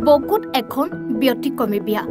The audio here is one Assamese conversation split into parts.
বকুত এখন ব্যতিক্ৰমী বিয়া।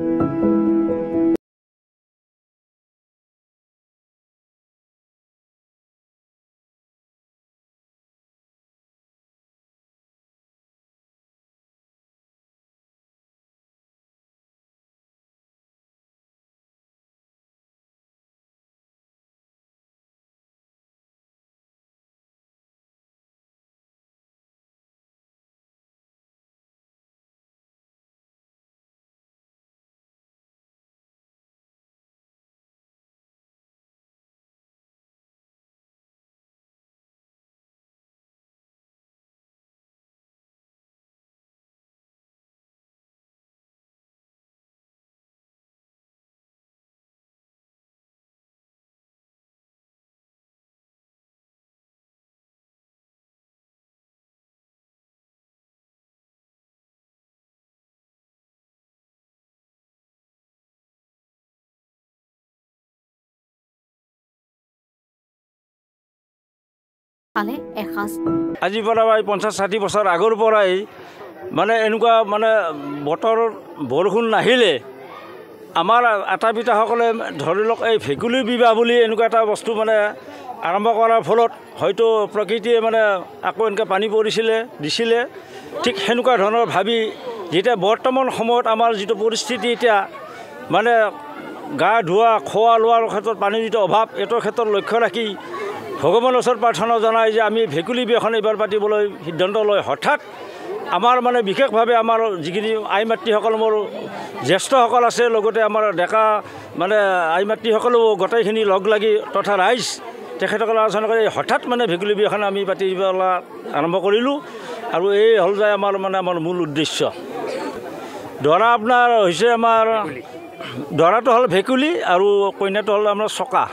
আজিৰ পৰা 50-60 বছৰ আগৰ পৰাই মানে এনেকুৱা মানে বতৰ বৰষুণ নাহিলে আমাৰ আটা পিতাসকলে ধৰি লওক এই ভেকুলী বিবাহ বুলি এনেকুৱা এটা বস্তু মানে আৰম্ভ কৰাৰ ফলত হয়তো প্ৰকৃতিয়ে মানে আকৌ এনেকৈ পানী দিছিলে ঠিক সেনেকুৱা ধৰণৰ ভাবি যেতিয়া বৰ্তমান সময়ত আমাৰ যিটো পৰিস্থিতি এতিয়া মানে গা ধোৱা খোৱা লোৱাৰ ক্ষেত্ৰত পানীৰ যিটো অভাৱ এইটোৰ ক্ষেত্ৰত লক্ষ্য ৰাখি ভগৱানৰ ওচৰত প্ৰাৰ্থনা জনাই যে আমি ভেকুলী বিয়াখন এইবাৰ পাতিবলৈ সিদ্ধান্ত লয় হঠাৎ আমাৰ মানে বিশেষভাৱে আমাৰ যিখিনি আই মাতৃসকল মোৰ জ্যেষ্ঠসকল আছে লগতে আমাৰ ডেকা মানে আই মাতৃসকলেও গোটেইখিনি লগ লাগি তথা ৰাইজ তেখেতসকলে আলোচনা কৰি হঠাৎ মানে ভেকুলী বিয়াখন আমি পাতিবলৈ আৰম্ভ কৰিলোঁ আৰু এই হ'ল যায় আমাৰ মূল উদ্দেশ্য। দৰা আপোনাৰ হৈছে আমাৰ দৰাটো হ'ল ভেকুলী আৰু কইনাটো হ'ল আমাৰ চকা।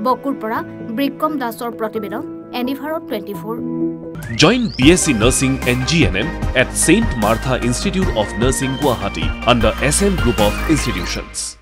বকুৰ পৰা বিক্ৰম দাসৰ প্ৰতিবেদন এনিভাৰত 24। Join BSc Nursing and GNM at St. Martha Institute of Nursing, Guwahati under SM Group of Institutions.